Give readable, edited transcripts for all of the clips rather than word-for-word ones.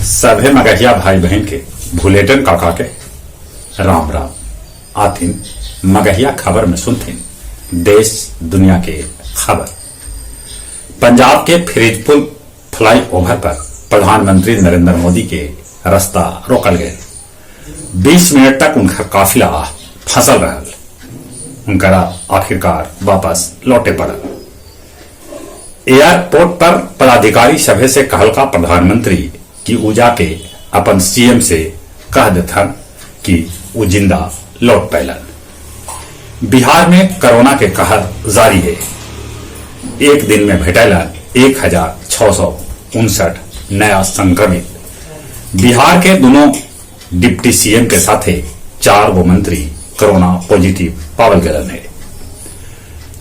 सभे मगहिया भाई बहन के भूलेटन काका के राम राम आथिन मगहिया खबर में सुनथिन देश दुनिया के खबर। पंजाब के फिरोजपुर फ्लाई ओवर पर प्रधानमंत्री नरेंद्र मोदी के रास्ता रोकल गए। 20 मिनट तक उनका काफिला फंसल रहल, उनकरा आखिरकार वापस लौटे पड़ल। एयरपोर्ट पर पदाधिकारी सभे से कहलका प्रधानमंत्री कि उ जाके अपन सीएम से कह देथन कि वो जिंदा लौट पैलन। बिहार में कोरोना के कहर जारी है। एक दिन में भेटैलन 1659 नया संक्रमित। बिहार के दोनों डिप्टी सीएम के साथे 4 गो मंत्री कोरोना पॉजिटिव पावल गए हैं।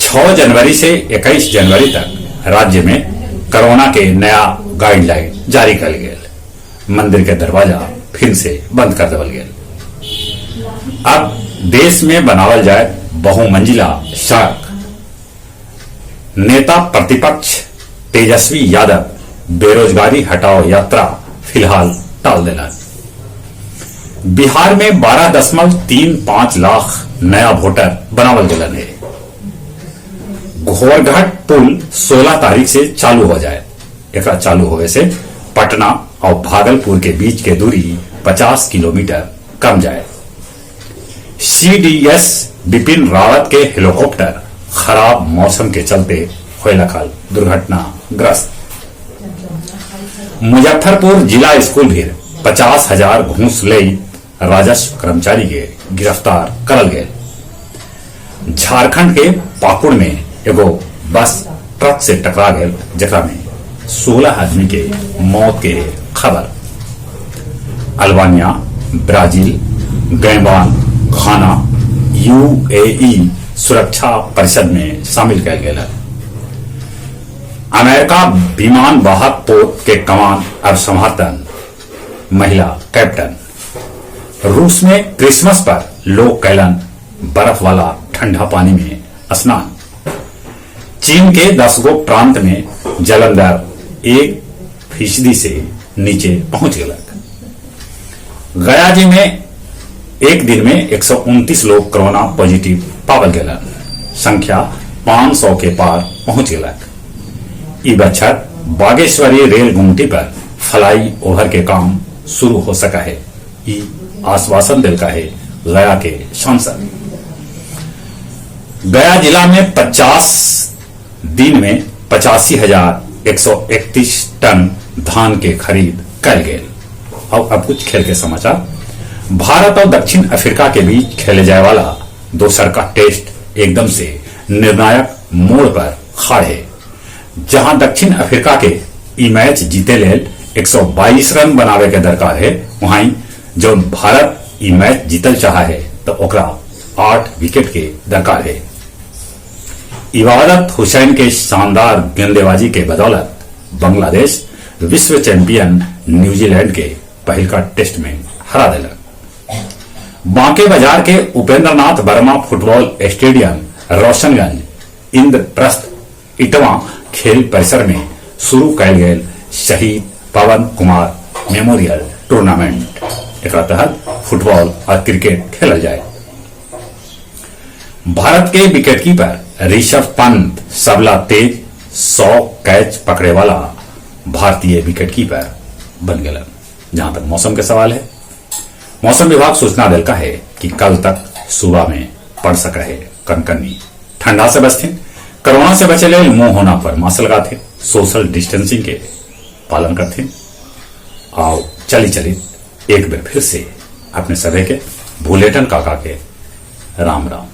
6 जनवरी से 21 जनवरी तक राज्य में कोरोना के नया गाइडलाइन जारी कर गए। मंदिर के दरवाजा फिर से बंद कर देवल गए। अब देश में बनावल जाए बहुमंजिला सड़क। नेता प्रतिपक्ष तेजस्वी यादव बेरोजगारी हटाओ यात्रा फिलहाल टाल देना। बिहार में 12.35 लाख नया वोटर बनावल गलन है। घोरघाट पुल 16 तारीख से चालू हो जाए। एकरा चालू होने से पटना और भागलपुर के बीच के दूरी 50 किलोमीटर कम जाए। सीडीएस बिपिन रावत के हेलीकॉप्टर खराब मौसम के चलते हुए लखल दुर्घटनाग्रस्त। मुजफ्फरपुर जिला स्कूल भी 50,000 घूस ले राजस्व कर्मचारी के गिरफ्तार करल गए। झारखंड के पाकुड़ में एगो बस ट्रक से टकरा गए, जकरा में 16 आदमी के मौत के खबर। अल्बानिया, ब्राजील, गैबान, घाना यूएई सुरक्षा परिषद में शामिल किया गया। अमेरिका विमान वाहक पोत के कमान अब संभालतन महिला कैप्टन। रूस में क्रिसमस पर लोग कैलन बर्फ वाला ठंडा पानी में स्नान। चीन के 10 गो प्रांत में जलंधर 1% से नीचे पहुंच गया। गया जी में एक दिन में 129 लोग कोरोना पॉजिटिव पावल गए। संख्या 500 के पार पहुंच गया। ई बछर बागेश्वरी रेल गुमटी पर फ्लाई ओवर के काम शुरू हो सका है। ई आश्वासन दिल का है गया के सांसद। गया जिला में 50 दिन में 85,131 टन धान के खरीद कर गए। अब कुछ खेल के समाचार। भारत और दक्षिण अफ्रीका के बीच खेले जाए वाला दोसर का टेस्ट एकदम से निर्णायक मोड़ पर खड़ा है। जहां दक्षिण अफ्रीका के ई मैच जीते लेल 122 रन बनावे के दरकार है, वहीं जो भारत ई मैच जीतल चाहा है तो ओकरा 8 विकेट के दरकार है। इबादत हुसैन के शानदार गेंदबाजी के बदौलत बांग्लादेश विश्व चैंपियन न्यूजीलैंड के पहल का टेस्ट में हरा दिलक। बांके बाजार के उपेंद्रनाथ वर्मा फुटबॉल स्टेडियम रोशनगंज इंद्रप्रस्थ इटवा खेल परिसर में शुरू कयल गेल शहीद पवन कुमार मेमोरियल टूर्नामेंट। एक तहत फुटबॉल और क्रिकेट खेलल जाए। भारत के विकेटकीपर ऋषभ पंत सबला तेज 100 कैच पकड़े वाला भारतीय विकेटकीपर बन गए। जहां तक मौसम के सवाल है, मौसम विभाग सूचना दिलका है कि कल तक सुबह में पड़ सका है कनकनी। ठंडा से बचथिन, कोरोना से बचे ले मुंह होना पर मास्क लगाते, सोशल डिस्टेंसिंग के पालन करथिन। आओ चली एक बार फिर से अपने सभी के भूलेटन काका के राम राम।